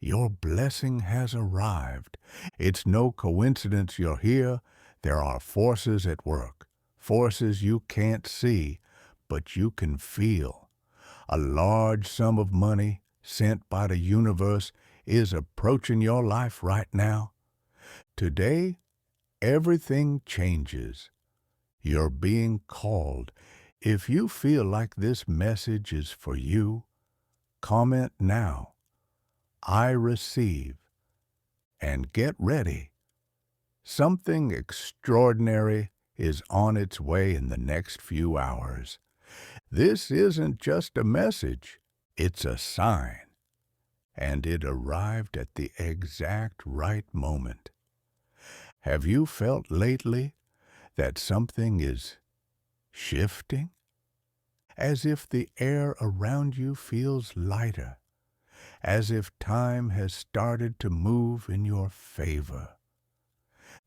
Your blessing has arrived. It's no coincidence you're here. There are forces at work, forces you can't see, but you can feel. A large sum of money sent by the universe is approaching your life right now. Today, everything changes. You're being called. If you feel like this message is for you, comment now, "I receive," and get ready. Something extraordinary is on its way in the next few hours. This isn't just a message, it's a sign, and it arrived at the exact right moment. Have you felt lately that something is shifting? As if the air around you feels lighter, as if time has started to move in your favor.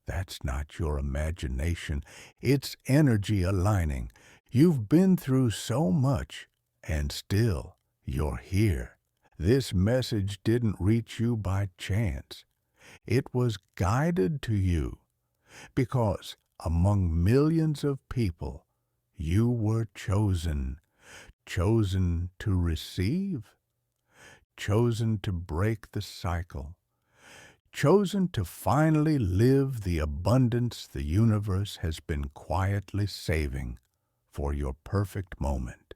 That's not your imagination, it's energy aligning. You've been through so much, and still you're here. This message didn't reach you by chance. It was guided to you because among millions of people, you were chosen. Chosen to receive, chosen to break the cycle, chosen to finally live the abundance the universe has been quietly saving for your perfect moment.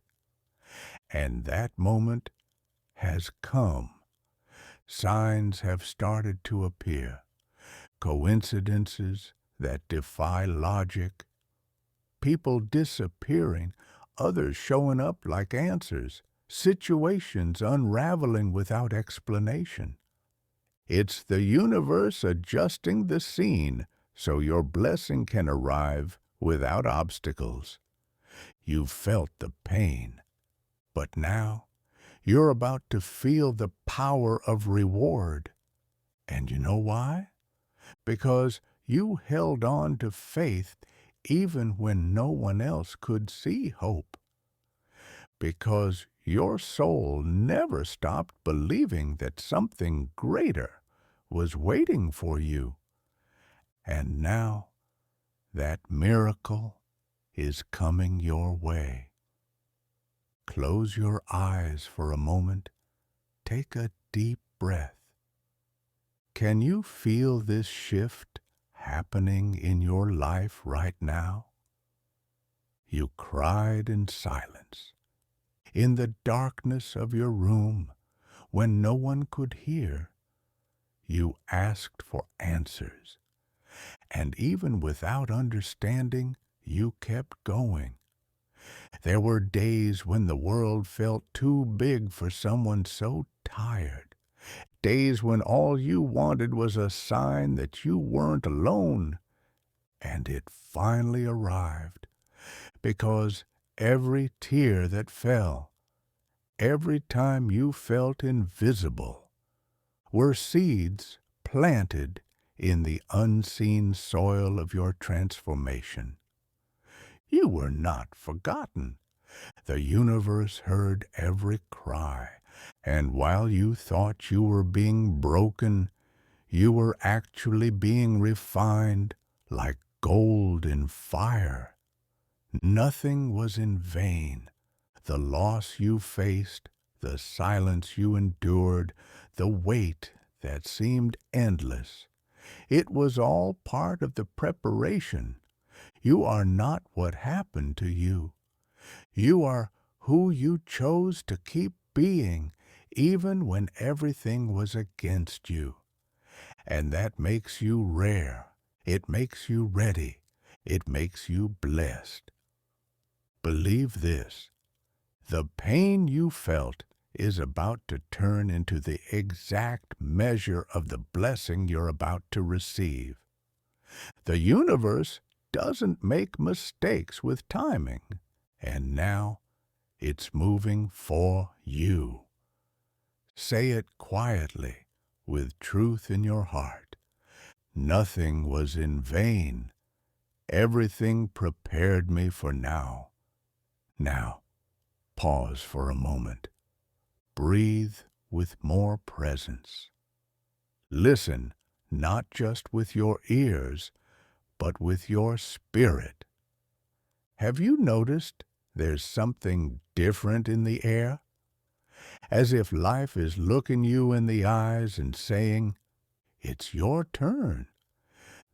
And that moment has come. Signs have started to appear, coincidences that defy logic, people disappearing, others showing up like answers, situations unraveling without explanation. It's the universe adjusting the scene so your blessing can arrive without obstacles. You've felt the pain, but now you're about to feel the power of reward. And you know why? Because you held on to faith even when no one else could see hope. Because your soul never stopped believing that something greater was waiting for you. And now that miracle is coming your way. Close your eyes for a moment. Take a deep breath. Can you feel this shift happening in your life right now? You cried in silence, in the darkness of your room, when no one could hear. You asked for answers, and even without understanding, you kept going. There were days when the world felt too big for someone so tired. Days when all you wanted was a sign that you weren't alone. And it finally arrived, because every tear that fell, every time you felt invisible, were seeds planted in the unseen soil of your transformation. You were not forgotten. The universe heard every cry, and while you thought you were being broken, you were actually being refined like gold in fire. Nothing was in vain. The loss you faced, the silence you endured, the weight that seemed endless, it was all part of the preparation. You are not what happened to you. You are who you chose to keep being, even when everything was against you. And that makes you rare. It makes you ready. It makes you blessed. Believe this. The pain you felt is about to turn into the exact measure of the blessing you're about to receive. The universe doesn't make mistakes with timing, and now it's moving for you. Say it quietly, with truth in your heart. Nothing was in vain. Everything prepared me for now. Now, pause for a moment. Breathe with more presence. Listen, not just with your ears, but with your spirit. Have you noticed there's something different in the air? As if life is looking you in the eyes and saying, "It's your turn."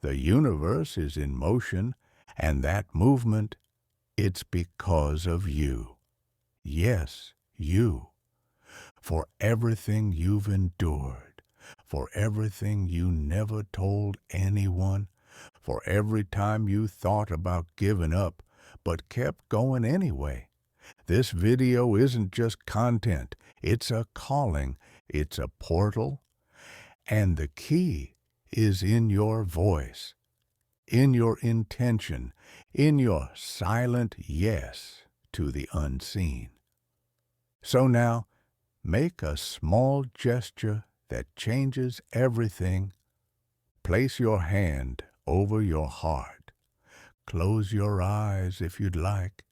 The universe is in motion, and that movement, it's because of you. Yes, you. For everything you've endured, for everything you never told anyone, for every time you thought about giving up, but kept going anyway. This video isn't just content, it's a calling, it's a portal, and the key is in your voice, in your intention, in your silent yes to the unseen. So now, make a small gesture that changes everything. Place your hand over your heart. Close your eyes if you'd like,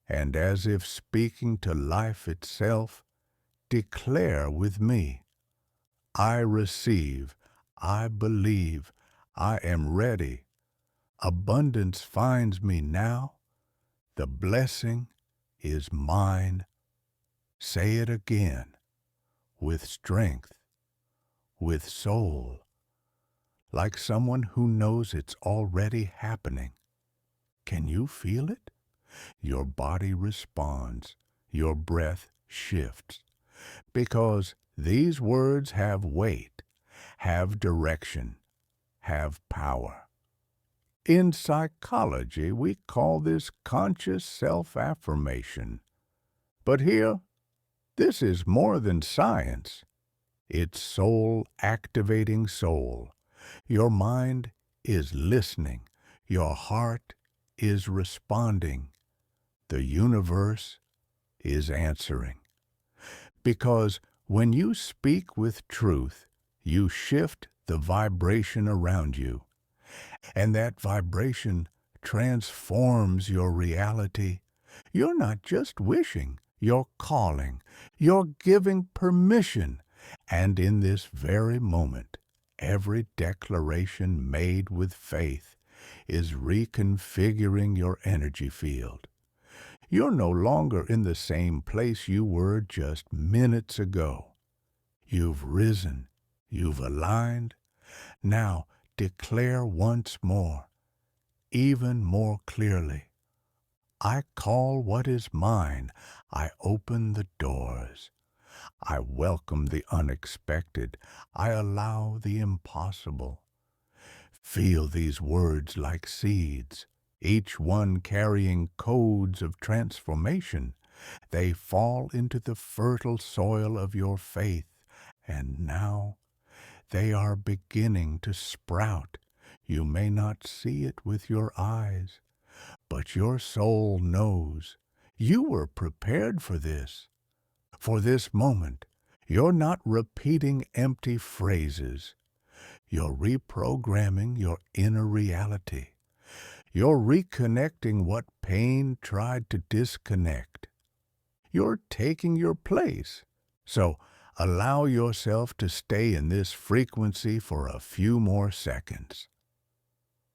and as if speaking to life itself, declare with me, "I receive, I believe, I am ready. Abundance finds me now. The blessing is mine." Say it again, with strength, with soul, like someone who knows it's already happening. Can you feel it? Your body responds, your breath shifts, because these words have weight, have direction, have power. In psychology, we call this conscious self-affirmation. But here, this is more than science. It's soul-activating soul. Your mind is listening. Your heart is responding. The universe is answering. Because when you speak with truth, you shift the vibration around you. And that vibration transforms your reality. You're not just wishing, you're calling, you're giving permission. And in this very moment, every declaration made with faith is reconfiguring your energy field. You're no longer in the same place you were just minutes ago. You've risen, you've aligned. Now declare once more, even more clearly, "I call what is mine. I open the doors. I welcome the unexpected. I allow the impossible." Feel these words like seeds, each one carrying codes of transformation. They fall into the fertile soil of your faith, and now they are beginning to sprout. You may not see it with your eyes, but your soul knows. You were prepared for this moment. You're not repeating empty phrases. You're reprogramming your inner reality. You're reconnecting what pain tried to disconnect. You're taking your place. So allow yourself to stay in this frequency for a few more seconds.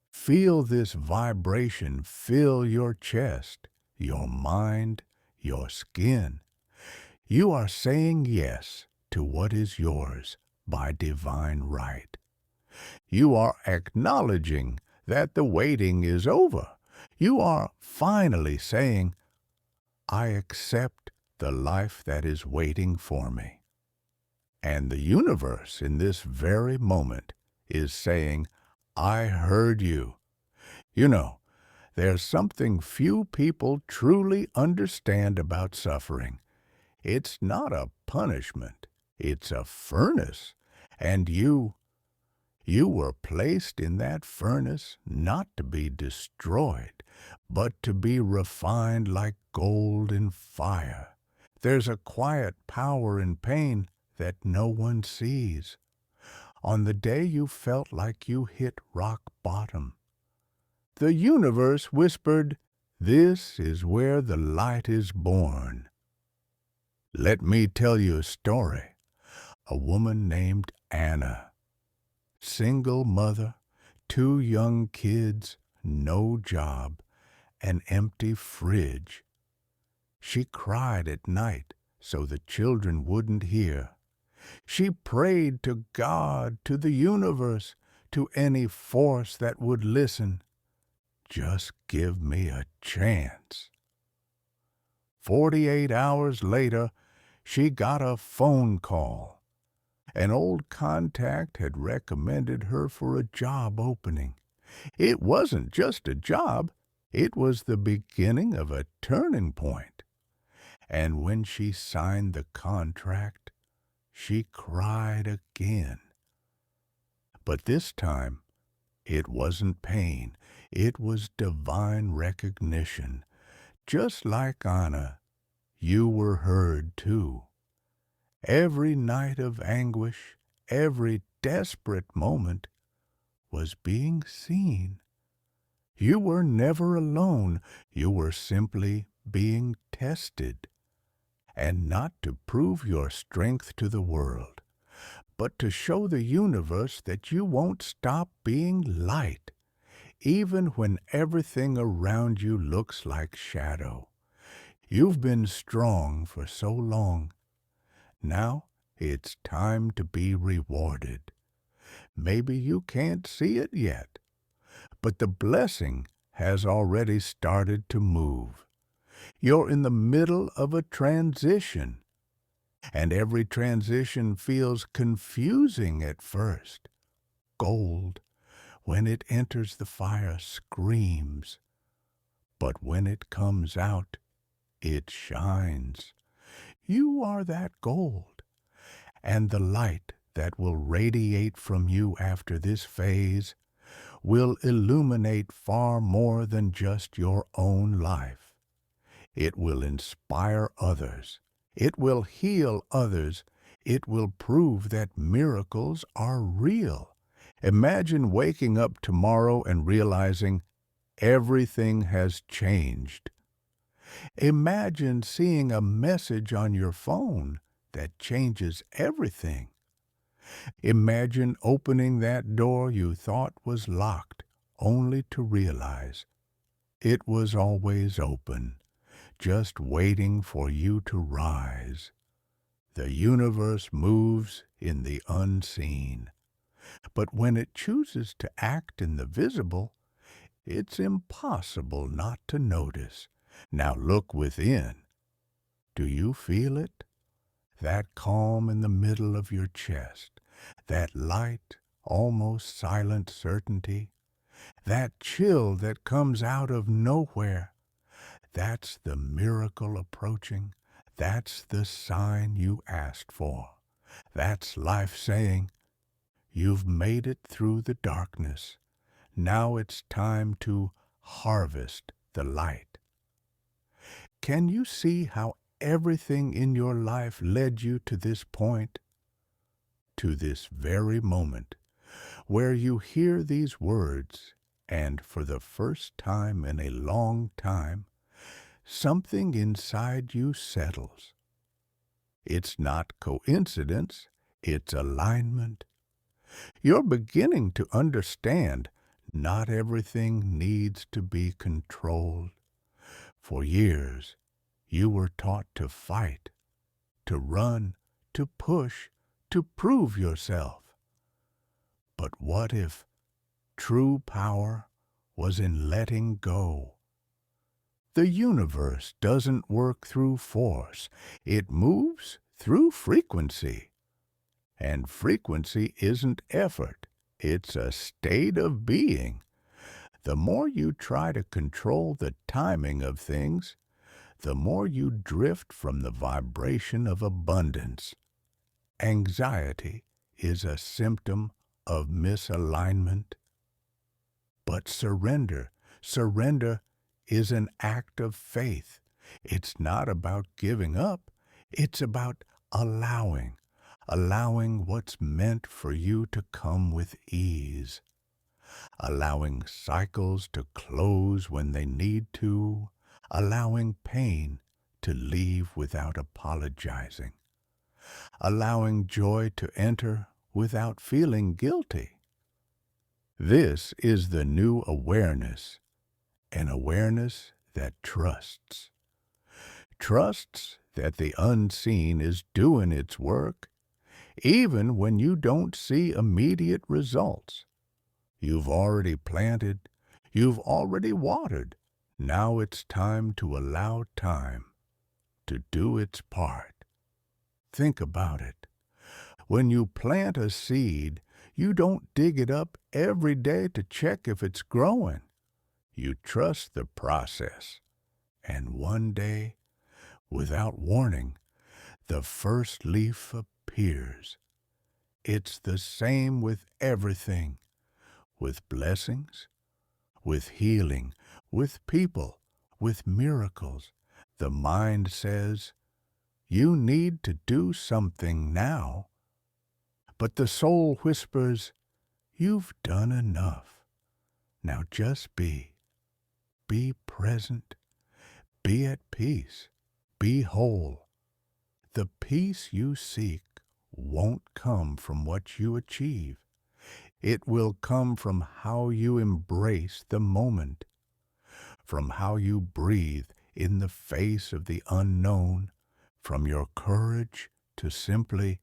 Feel this vibration fill your chest, your mind, your skin. You are saying yes to what is yours by divine right. You are acknowledging that the waiting is over. You are finally saying, "I accept the life that is waiting for me." And the universe in this very moment is saying, "I heard you." You know, there's something few people truly understand about suffering. It's not a punishment. It's a furnace. And you were placed in that furnace not to be destroyed, but to be refined like gold in fire. There's a quiet power in pain that no one sees. On the day you felt like you hit rock bottom, the universe whispered, "This is where the light is born." Let me tell you a story. A woman named Anna. Single mother, 2 young kids, no job, an empty fridge. She cried at night so the children wouldn't hear. She prayed to God, to the universe, to any force that would listen. Just give me a chance. 48 hours later, she got a phone call. An old contact had recommended her for a job opening. It wasn't just a job, it was the beginning of a turning point. And when she signed the contract, she cried again. But this time, it wasn't pain, it was divine recognition. Just like Anna, you were heard too. Every night of anguish, every desperate moment was being seen. You were never alone, you were simply being tested. And not to prove your strength to the world, but to show the universe that you won't stop being light, even when everything around you looks like shadow. You've been strong for so long. Now it's time to be rewarded. Maybe you can't see it yet, but the blessing has already started to move. You're in the middle of a transition, and every transition feels confusing at first. Gold, when it enters the fire, screams, but when it comes out, it shines. You are that gold, and the light that will radiate from you after this phase will illuminate far more than just your own life. It will inspire others. It will heal others. It will prove that miracles are real. Imagine waking up tomorrow and realizing everything has changed. Imagine seeing a message on your phone that changes everything. Imagine opening that door you thought was locked, only to realize it was always open, just waiting for you to rise. The universe moves in the unseen, but when it chooses to act in the visible, it's impossible not to notice. Now look within. Do you feel it? That calm in the middle of your chest, that light, almost silent certainty, that chill that comes out of nowhere. That's the miracle approaching. That's the sign you asked for. That's life saying, you've made it through the darkness. Now it's time to harvest the light. Can you see how everything in your life led you to this point? To this very moment, where you hear these words, and for the first time in a long time, something inside you settles. It's not coincidence, it's alignment. You're beginning to understand not everything needs to be controlled. For years, you were taught to fight, to run, to push, to prove yourself. But what if true power was in letting go? The universe doesn't work through force. It moves through frequency. And frequency isn't effort. It's a state of being. The more you try to control the timing of things, the more you drift from the vibration of abundance. Anxiety is a symptom of misalignment. But surrender is an act of faith. It's not about giving up. It's about allowing what's meant for you to come with ease. Allowing cycles to close when they need to. Allowing pain to leave without apologizing. Allowing joy to enter without feeling guilty. This is the new awareness, an awareness that trusts. Trusts that the unseen is doing its work, even when you don't see immediate results. You've already planted, you've already watered. Now it's time to allow time to do its part. Think about it. When you plant a seed, you don't dig it up every day to check if it's growing. You trust the process. And one day, without warning, the first leaf appears. It's the same with everything, with blessings, with healing, with people, with miracles. The mind says, you need to do something now. But the soul whispers, you've done enough. Now just be. Be present. Be at peace. Be whole. The peace you seek won't come from what you achieve. It will come from how you embrace the moment, from how you breathe in the face of the unknown, from your courage to simply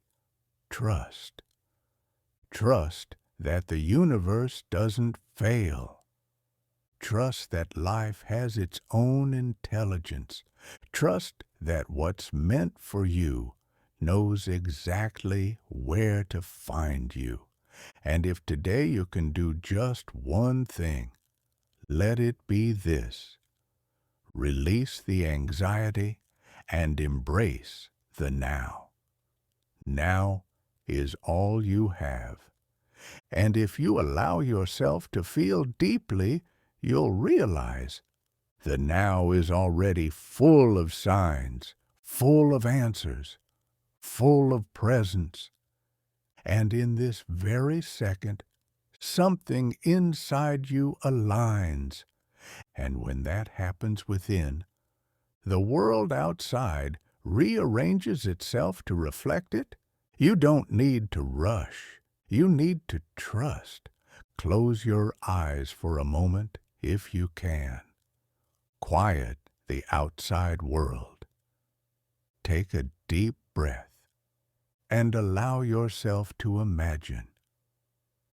trust. Trust that the universe doesn't fail. Trust that life has its own intelligence. Trust that what's meant for you knows exactly where to find you. And if today you can do just one thing, let it be this: release the anxiety and embrace the now. Now is all you have. And if you allow yourself to feel deeply, you'll realize the now is already full of signs, full of answers, full of presence. And in this very second, something inside you aligns. And when that happens within, the world outside rearranges itself to reflect it. You don't need to rush. You need to trust. Close your eyes for a moment if you can. Quiet the outside world. Take a deep breath and allow yourself to imagine.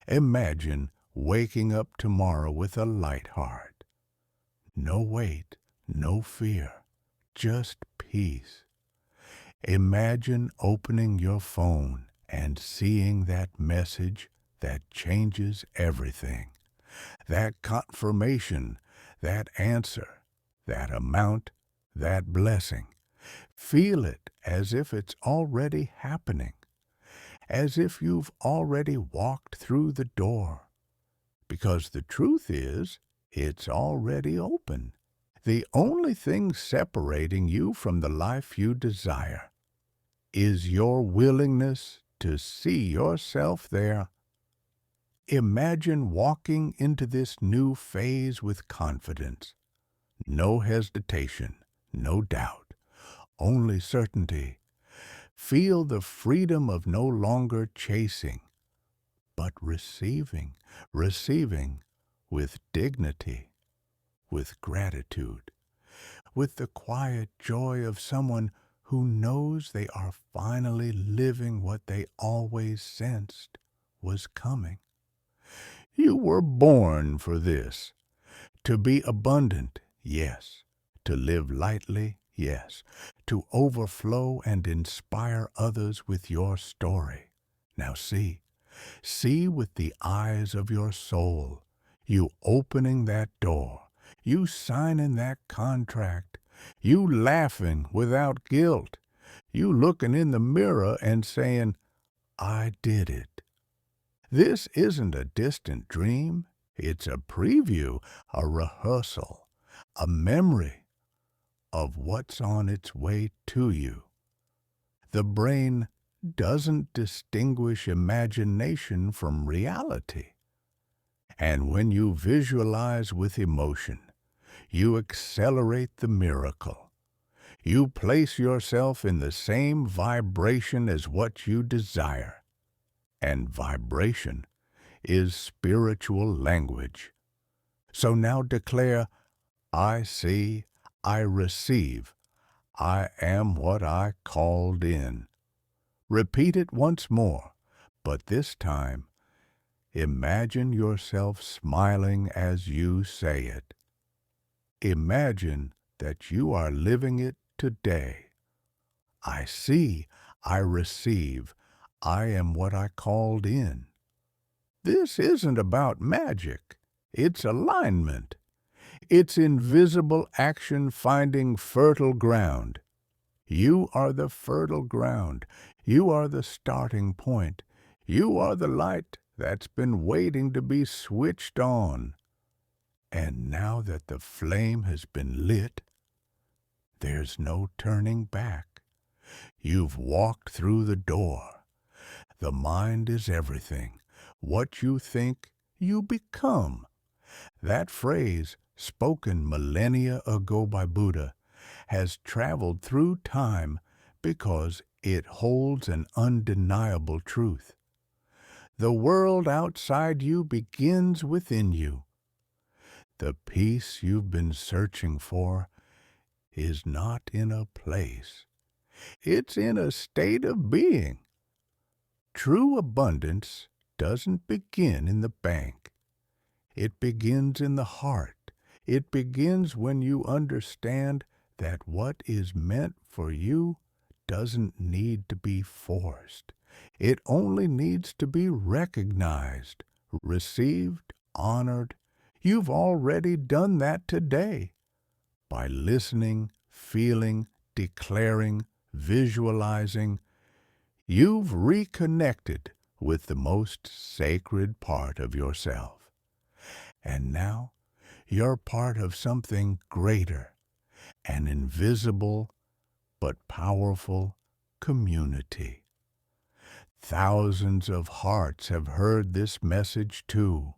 Imagine waking up tomorrow with a light heart. No weight, no fear, just peace. Imagine opening your phone and seeing that message that changes everything. That confirmation, that answer, that amount, that blessing. Feel it as if it's already happening, as if you've already walked through the door. Because the truth is, it's already open. The only thing separating you from the life you desire is your willingness to see yourself there. Imagine walking into this new phase with confidence. No hesitation, no doubt, only certainty. Feel the freedom of no longer chasing, but receiving with dignity, with gratitude, with the quiet joy of someone who knows they are finally living what they always sensed was coming. You were born for this. To be abundant, yes. To live lightly, yes. To overflow and inspire others with your story. Now see with the eyes of your soul. You opening that door. You signing that contract. You laughing without guilt. You looking in the mirror and saying, I did it. This isn't a distant dream. It's a preview, a rehearsal, a memory of what's on its way to you. The brain doesn't distinguish imagination from reality. And when you visualize with emotion, you accelerate the miracle. You place yourself in the same vibration as what you desire. And vibration is spiritual language. So now declare, I see, I receive, I am what I called in. Repeat it once more, but this time, imagine yourself smiling as you say it. Imagine that you are living it today. I see, I receive, I am what I called in. This isn't about magic. It's alignment. It's invisible action finding fertile ground. You are the fertile ground. You are the starting point. You are the light that's been waiting to be switched on. And now that the flame has been lit, there's no turning back. You've walked through the door. The mind is everything. What you think, you become. That phrase, spoken millennia ago by Buddha, has traveled through time because it holds an undeniable truth. The world outside you begins within you. The peace you've been searching for is not in a place. It's in a state of being. True abundance doesn't begin in the bank. It begins in the heart. It begins when you understand that what is meant for you doesn't need to be forced. It only needs to be recognized, received, honored. You've already done that today by listening, feeling, declaring, visualizing. You've reconnected with the most sacred part of yourself. And now you're part of something greater, an invisible but powerful community. Thousands of hearts have heard this message too.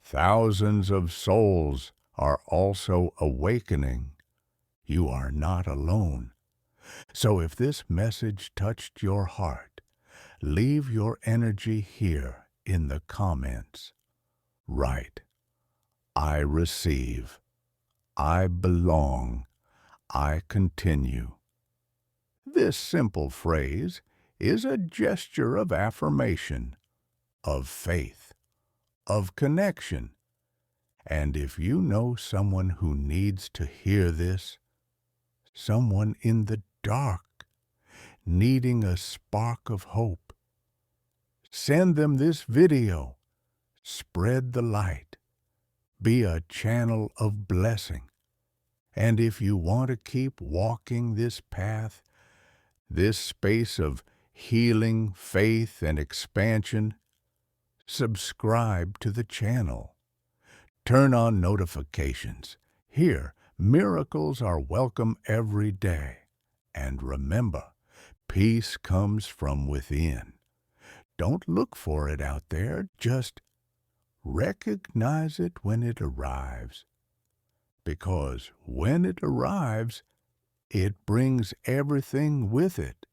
Thousands of souls are also awakening. You are not alone. So if this message touched your heart, leave your energy here in the comments. Write, I receive, I belong, I continue. This simple phrase is a gesture of affirmation, of faith, of connection. And if you know someone who needs to hear this, someone in the dark, needing a spark of hope, send them this video. Spread the light. Be a channel of blessing. And if you want to keep walking this path, this space of healing, faith, and expansion, subscribe to the channel. Turn on notifications. Here, miracles are welcome every day. And remember, peace comes from within. Don't look for it out there. Just recognize it when it arrives. Because when it arrives, it brings everything with it.